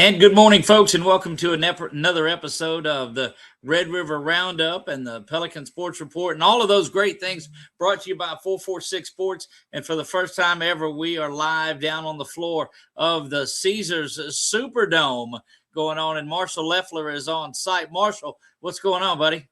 And good morning, folks, and welcome to another episode of the Red River Roundup and the Pelican Sports Report and all of those great things brought to you by 446 Sports. And for the first time ever, we are live down on the floor of the Caesars Superdome going on, and Marshall Loeffler is on site. Marshall, what's going on, buddy?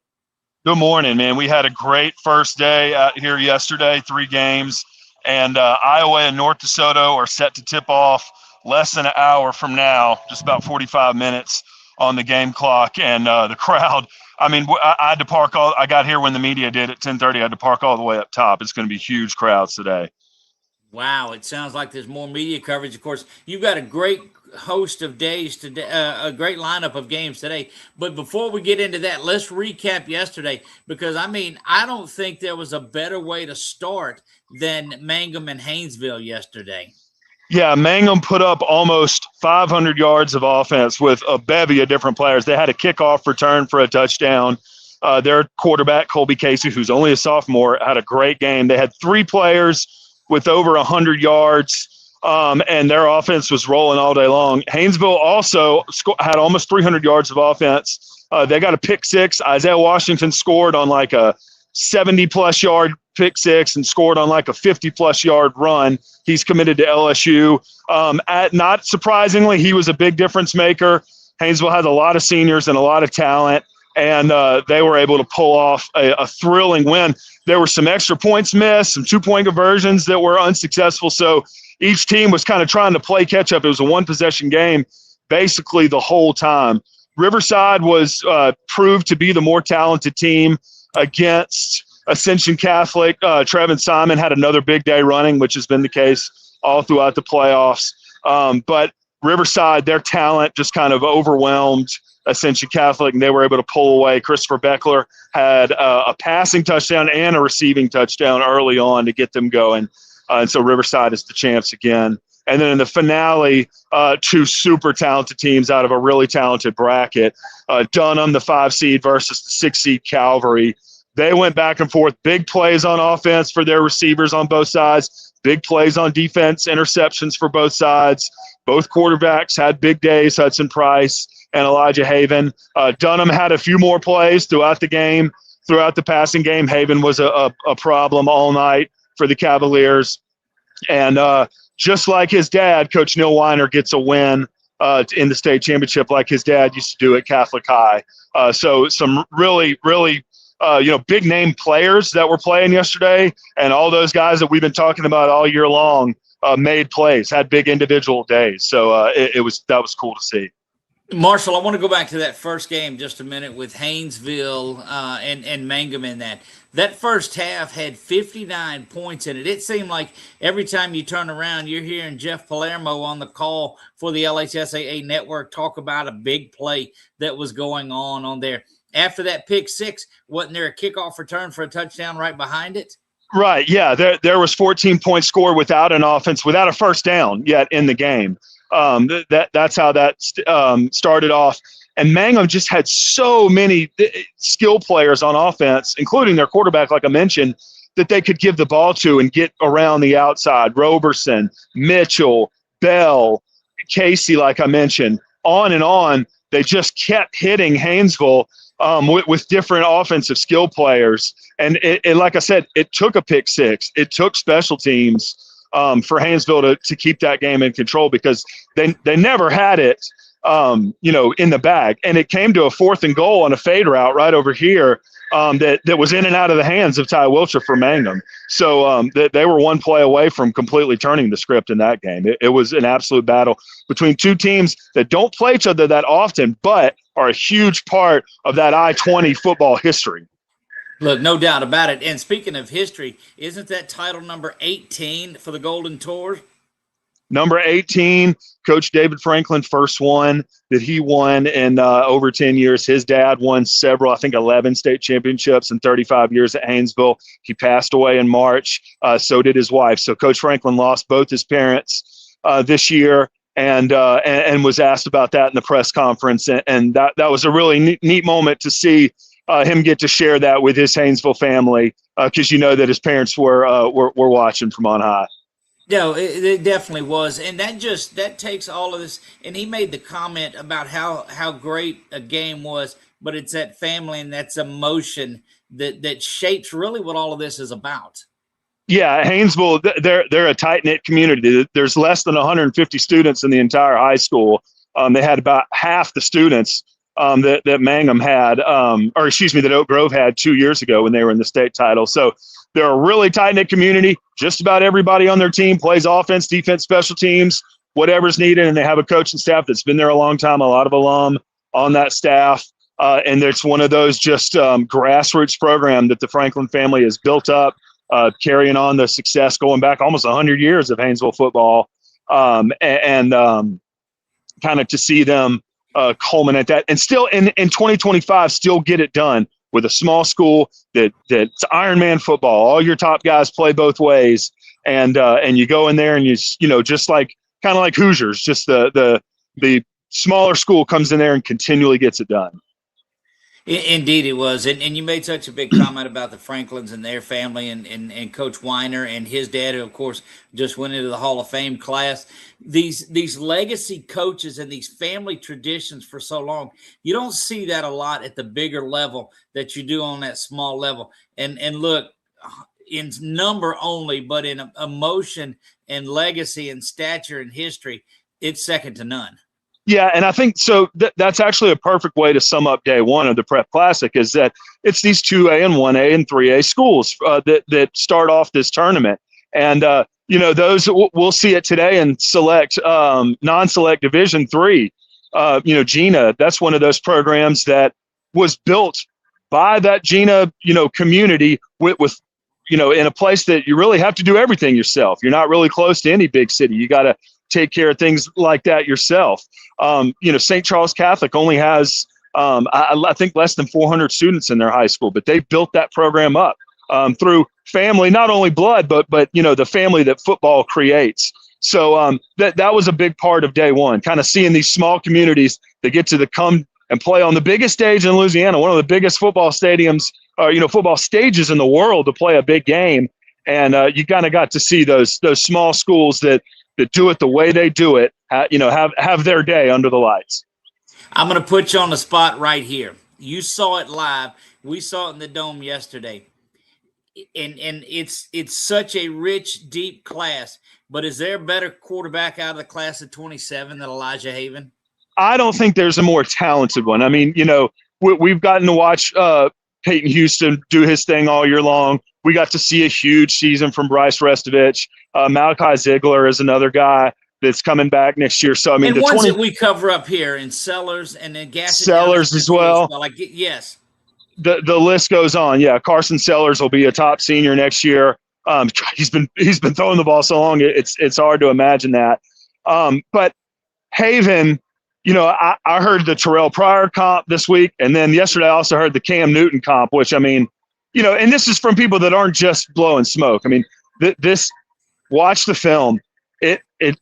Good morning, man. We had a great first day out here yesterday, 3 games, and Iowa and North DeSoto are set to tip off less than an hour from now, just about 45 minutes on the game clock. And the crowd, I mean, I had to park I got here when the media did at 10:30. I had to park all the way up top. It's going to be huge crowds today. Wow, it sounds like there's more media coverage. Of course, you've got a great host of days today, a great lineup of games today. But before we get into that, let's recap yesterday, because I don't think there was a better way to start than Mangum and Haynesville yesterday. Yeah, Mangum put up almost 500 yards of offense with a bevy of different players. They had a kickoff return for a touchdown. Their quarterback, Colby Casey, who's only a sophomore, had a great game. They had 3 players with over 100 yards, and their offense was rolling all day long. Haynesville also had almost 300 yards of offense. They got a pick six. Isaiah Washington scored on like a 70-plus yard pick six and scored on like a 50-plus yard run. He's committed to LSU. Not surprisingly, he was a big difference maker. Haynesville has a lot of seniors and a lot of talent, and they were able to pull off a thrilling win. There were some extra points missed, some 2-point conversions that were unsuccessful, so each team was kind of trying to play catch-up. It was a one-possession game basically the whole time. Riverside was proved to be the more talented team against Ascension Catholic. Trevin Simon had another big day running, which has been the case all throughout the playoffs. But Riverside, their talent just kind of overwhelmed Ascension Catholic, and they were able to pull away. Christopher Beckler had a passing touchdown and a receiving touchdown early on to get them going. And so Riverside is the champs again. And then in the finale, 2 super talented teams out of a really talented bracket. Dunham, the 5 seed, versus the 6 seed Calvary. They went back and forth. Big plays on offense for their receivers on both sides. Big plays on defense, interceptions for both sides. Both quarterbacks had big days, Hudson Price and Elijah Haven. Dunham had a few more plays throughout the game, throughout the passing game. Haven was a problem all night for the Cavaliers. And just like his dad, Coach Neil Weiner gets a win in the state championship like his dad used to do at Catholic High. So some really, really big name players that were playing yesterday, and all those guys that we've been talking about all year long made plays, had big individual days. So that was cool to see. Marshall, I want to go back to that first game just a minute with Haynesville and Mangum in that. That first half had 59 points in it. It seemed like every time you turn around, you're hearing Jeff Palermo on the call for the LHSAA network talk about a big play that was going on there. After that pick six, wasn't there a kickoff return for a touchdown right behind it? Right, yeah. There was 14 points scored without an offense, without a first down yet in the game. That's how that started off. And Mangum just had so many skill players on offense, including their quarterback, like I mentioned, that they could give the ball to and get around the outside. Roberson, Mitchell, Bell, Casey, like I mentioned, on and on. They just kept hitting Haynesville with different offensive skill players. And it, like I said, it took a pick six. It took special teams for Haynesville to keep that game in control, because they never had it, in the bag. And it came to a 4th and goal on a fade route right over here that was in and out of the hands of Ty Wiltshire for Mangum. So they were one play away from completely turning the script in that game. It was an absolute battle between 2 teams that don't play each other that often, but are a huge part of that I-20 football history. Look, no doubt about it. And speaking of history, isn't that title number 18 for the Golden Tours? Number 18, Coach David Franklin, first one that he won in over 10 years. His dad won several, I think 11 state championships in 35 years at Haynesville. He passed away in March. So did his wife. So Coach Franklin lost both his parents this year, and was asked about that in the press conference. And that was a really neat moment to see him get to share that with his Haynesville family, because that his parents were watching from on high. No, it definitely was, and that takes all of this. And he made the comment about how great a game was, but it's that family and that's emotion that shapes really what all of this is about. Yeah, Haynesville, they're a tight knit community. There's less than 150 students in the entire high school. They had about half the students that Mangum had, or excuse me, that Oak Grove had 2 years ago when they were in the state title. So they're a really tight knit community. Just about everybody on their team plays offense, defense, special teams, whatever's needed, and they have a coaching staff that's been there a long time. A lot of alum on that staff. And it's one of those just grassroots program that the Franklin family has built up, carrying on the success going back almost 100 years of Haynesville football, and kind of to see them culminate that and still in 2025 still get it done with a small school that's Ironman football. All your top guys play both ways, and you go in there and just like kind of like Hoosiers, just the smaller school comes in there and continually gets it done. Indeed, it was, and you made such a big comment about the Franklins and their family, and Coach Weiner and his dad, who of course just went into the Hall of Fame class. These legacy coaches and these family traditions for so long, you don't see that a lot at the bigger level that you do on that small level. And look, in number only, but in emotion and legacy and stature and history, it's second to none. Yeah, and I think so. That's actually a perfect way to sum up day one of the Prep Classic, is that it's these 2A and 1A and 3A schools that start off this tournament. And, those we'll see it today in select, non-select Division III. GINA, that's one of those programs that was built by that GINA, community with in a place that you really have to do everything yourself. You're not really close to any big city. You got to take care of things like that yourself. St. Charles Catholic only has, I think, less than 400 students in their high school, but they built that program up through family, not only blood, but the family that football creates. So that was a big part of day one, kind of seeing these small communities that get to come and play on the biggest stage in Louisiana, one of the biggest football stadiums, football stages in the world to play a big game. And you kind of got to see those small schools that do it the way they do it, have their day under the lights. I'm going to put you on the spot right here. You saw it live. We saw it in the Dome yesterday. And it's such a rich, deep class. But is there a better quarterback out of the class of 27 than Elijah Haven? I don't think there's a more talented one. I mean, we've gotten to watch Peyton Houston do his thing all year long. We got to see a huge season from Bryce Restovich. Malachi Ziegler is another guy that's coming back next year. So, I mean, and ones that we cover up here in Sellers and then Sellers as well. Yes. The list goes on. Yeah, Carson Sellers will be a top senior next year. He's been throwing the ball so long, it's hard to imagine that. But Haven, I heard the Terrell Pryor comp this week, and then yesterday I also heard the Cam Newton comp, which, I mean, and this is from people that aren't just blowing smoke. I mean, watch the film.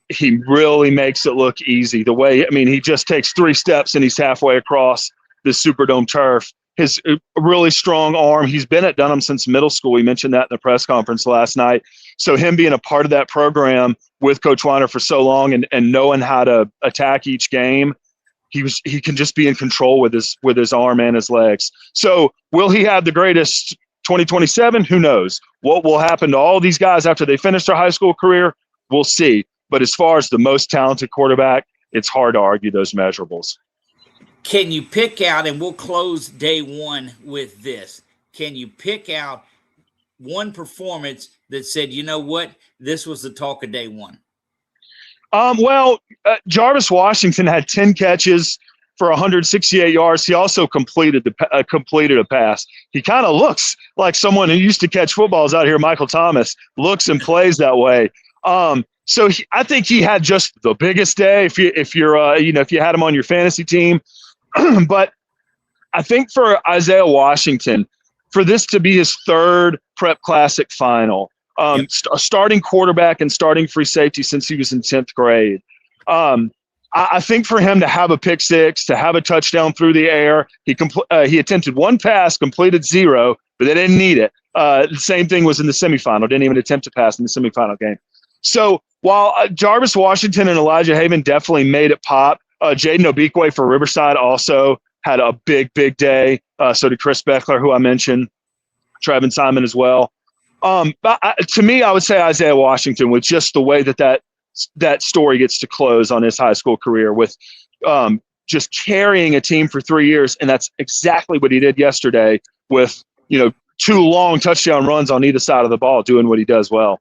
He really makes it look easy. The way, I mean, he just takes 3 steps and he's halfway across the Superdome turf. His really strong arm. He's been at Dunham since middle school. He mentioned that in the press conference last night. So him being a part of that program with Coach Weiner for so long and knowing how to attack each game, he can just be in control with his arm and his legs. So will he have the greatest 2027? Who knows? What will happen to all these guys after they finish their high school career? We'll see. But as far as the most talented quarterback, it's hard to argue those measurables. Can you pick out, and we'll close day one with this, can you pick out one performance that said, you know what, this was the talk of day one? Jarvis Washington had 10 catches for 168 yards. He also completed a pass. He kind of looks like someone who used to catch footballs out here. Michael Thomas looks and plays that way. So I think he had just the biggest day if you had him on your fantasy team. But I think for Isaiah Washington, for this to be his 3rd Prep Classic final, starting quarterback and starting free safety since he was in 10th grade, I think for him to have a pick six, to have a touchdown through the air, he attempted 1 pass, completed 0, but they didn't need it. The same thing was in the semifinal. Didn't even attempt to pass in the semifinal game. So while Jarvis Washington and Elijah Haven definitely made it pop, Jaden Obikwe for Riverside also had a big, big day. So did Chris Beckler, who I mentioned, Trevin Simon as well. But to me, I would say Isaiah Washington, with just the way that story gets to close on his high school career, with just carrying a team for 3 years, and that's exactly what he did yesterday with 2 long touchdown runs on either side of the ball, doing what he does well.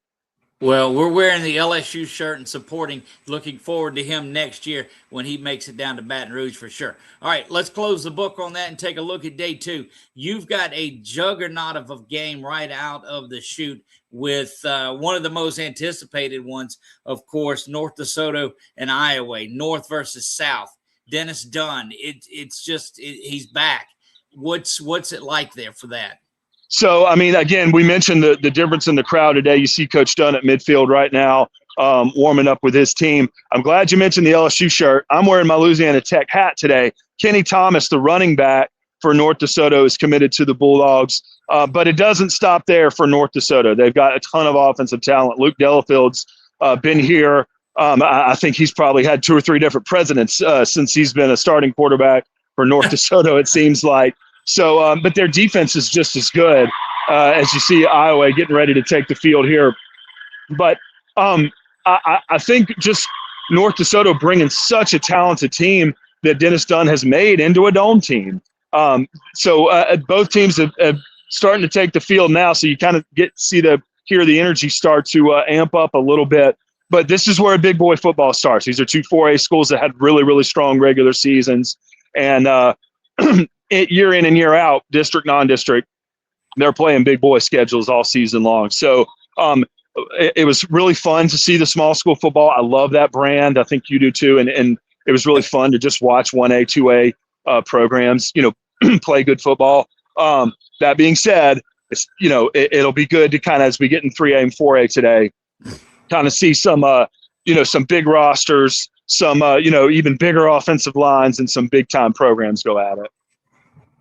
Well, we're wearing the LSU shirt and supporting, looking forward to him next year when he makes it down to Baton Rouge for sure. All right, let's close the book on that and take a look at day 2. You've got a juggernaut of a game right out of the chute with one of the most anticipated ones, of course, North DeSoto and Iowa, North versus South. Dennis Dunn, he's back. What's it like there for that? So, I mean, again, we mentioned the difference in the crowd today. You see Coach Dunn at midfield right now, warming up with his team. I'm glad you mentioned the LSU shirt. I'm wearing my Louisiana Tech hat today. Kenny Thomas, the running back for North DeSoto, is committed to the Bulldogs. But it doesn't stop there for North DeSoto. They've got a ton of offensive talent. Luke Delafield's been here. I think he's probably had 2 or 3 different presidents since he's been a starting quarterback for North DeSoto, it seems like. So, but their defense is just as good as you see Iowa getting ready to take the field here. But I think just North DeSoto bringing such a talented team that Dennis Dunn has made into a dome team. So both teams have starting to take the field now. So you kind of hear the energy start to amp up a little bit. But this is where big boy football starts. These are 2 4A schools that had really, really strong regular seasons. And year in and year out, district, non-district, they're playing big boy schedules all season long. So it was really fun to see the small school football. I love that brand. I think you do too. And it was really fun to just watch 1A, 2A programs, play good football. That being said, it'll be good to kind of, as we get in 3A and 4A today, kind of see some big rosters, some even bigger offensive lines, and some big time programs go at it.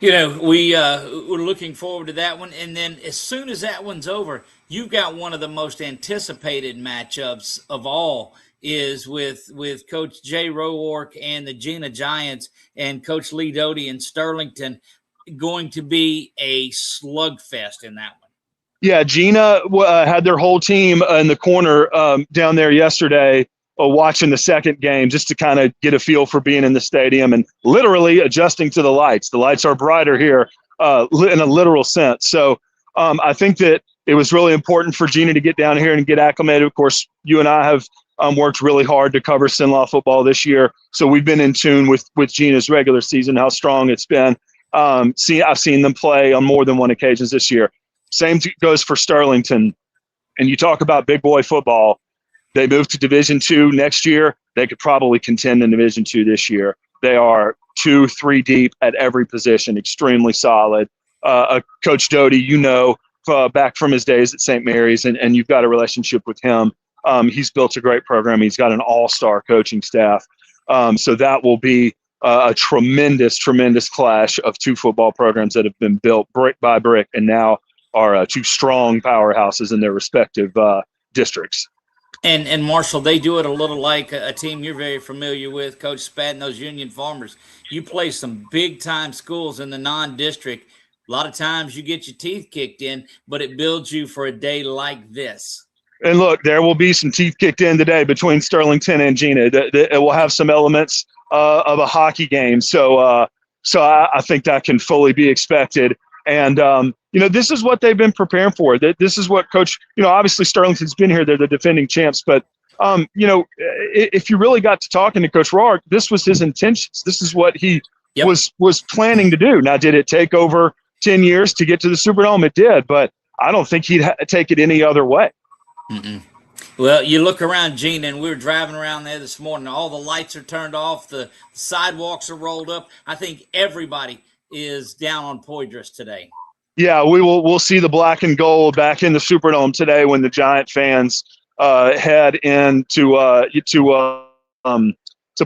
We're looking forward to that one. And then as soon as that one's over, you've got one of the most anticipated matchups of all is with Coach Jay Roark and the Gina Giants and Coach Lee Doty in Sterlington. Going to be a slugfest in that one. Yeah, Gina had their whole team in the corner down there yesterday watching the second game just to kind of get a feel for being in the stadium and literally adjusting to the lights. The lights are brighter here in a literal sense. So I think that it was really important for Gina to get down here and get acclimated. Of course, you and I have worked really hard to cover Sinlaw football this year. So we've been in tune with Gina's regular season, how strong it's been. I've seen them play on more than one occasions this year. Same goes for Sterlington. And you talk about big boy football. They move to Division II next year. They could probably contend in Division II this year. They are 2-3 deep at every position, extremely solid. Coach Doty, back from his days at St. Mary's, and you've got a relationship with him. He's built a great program. He's got an all-star coaching staff. So that will be a tremendous, tremendous clash of 2 football programs that have been built brick by brick and now are 2 strong powerhouses in their respective districts. And Marshall, they do it a little like a team you're very familiar with, Coach Spat and those Union Farmers. You play some big-time schools in the non-district. A lot of times you get your teeth kicked in, but it builds you for a day like this. And look, there will be some teeth kicked in today between Sterlington and Gina. It will have some elements of a hockey game. So I think that can fully be expected. And, this is what they've been preparing for. This is what Coach, obviously Sterlington's been here. They're the defending champs. But, if you really got to talking to Coach Roark, this was his intentions. This is what he was planning to do. Now, did it take over 10 years to get to the Superdome? It did. But I don't think he'd take it any other way. Mm-mm. Well, you look around, Gina, and we were driving around there this morning. All the lights are turned off. The sidewalks are rolled up. I think everybody is down on Poydras today. Yeah, we'll see the black and gold back in the Superdome today when the Giant fans head in to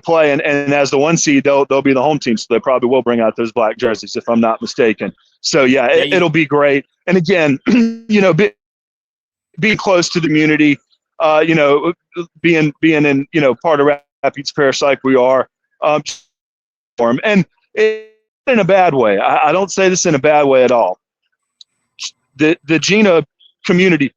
play. And as the 1 seed, they'll be the home team, so they probably will bring out those black jerseys if I'm not mistaken. So, yeah, it'll be great. And again, being close to the community, being in, part of Rapids Parish like we are, for him. And in a bad way. I don't say this in a bad way at all. The Gina community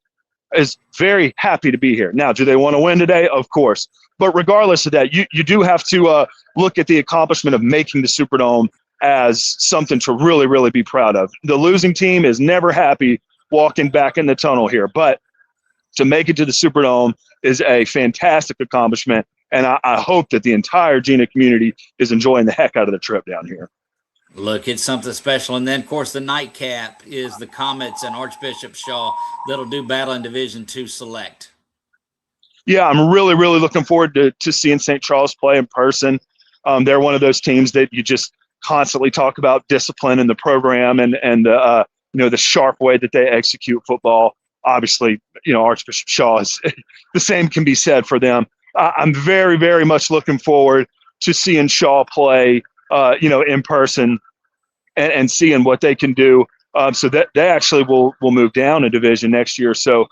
is very happy to be here. Now, do they want to win today? Of course. But regardless of that, you do have to look at the accomplishment of making the Superdome as something to really, really be proud of. The losing team is never happy walking back in the tunnel here, but to make it to the Superdome is a fantastic accomplishment, and I hope that the entire Gina community is enjoying the heck out of the trip down here. Look, it's something special. And then, of course, the nightcap is the Comets and Archbishop Shaw that'll do battle in Division II Select. Yeah, I'm really, really looking forward to seeing St. Charles play in person. They're one of those teams that you just constantly talk about discipline in the program and the sharp way that they execute football. Obviously, Archbishop Shaw is the same can be said for them. I'm very, very much looking forward to seeing Shaw play, in person and seeing what they can do. So that they actually will move down a division next year. So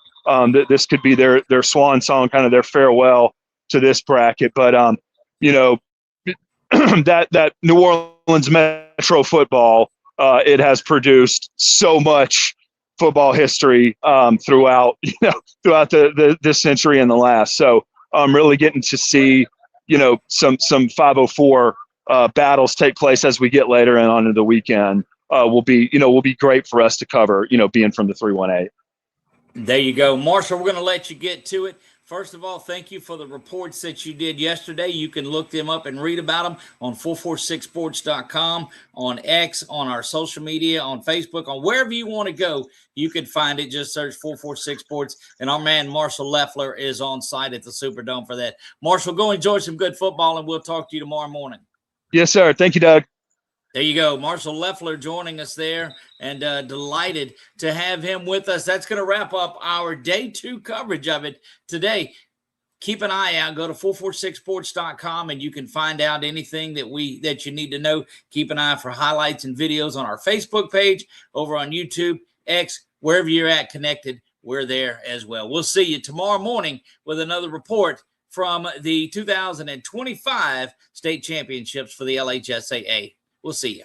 this could be their swan song, kind of their farewell to this bracket. But that New Orleans Metro football, it has produced so much football history throughout this century and the last. So I'm really getting to see some 504 battles take place as we get later and on into the weekend. Will be great for us to cover, being from the 318. There you go. Marshall, we're going to let you get to it. First of all, thank you for the reports that you did yesterday. You can look them up and read about them on 446sports.com, on X, on our social media, on Facebook, on wherever you want to go. You can find it. Just search 446 Sports. And our man, Marshall Loeffler, is on site at the Superdome for that. Marshall, go enjoy some good football, and we'll talk to you tomorrow morning. Yes, sir. Thank you, Doug. There you go. Marshall Loeffler joining us there, and delighted to have him with us. That's going to wrap up our day 2 coverage of it today. Keep an eye out. Go to 446sports.com, and you can find out anything that you need to know. Keep an eye for highlights and videos on our Facebook page, over on YouTube, X, wherever you're at connected. We're there as well. We'll see you tomorrow morning with another report from the 2025 state championships for the LHSAA. We'll see you.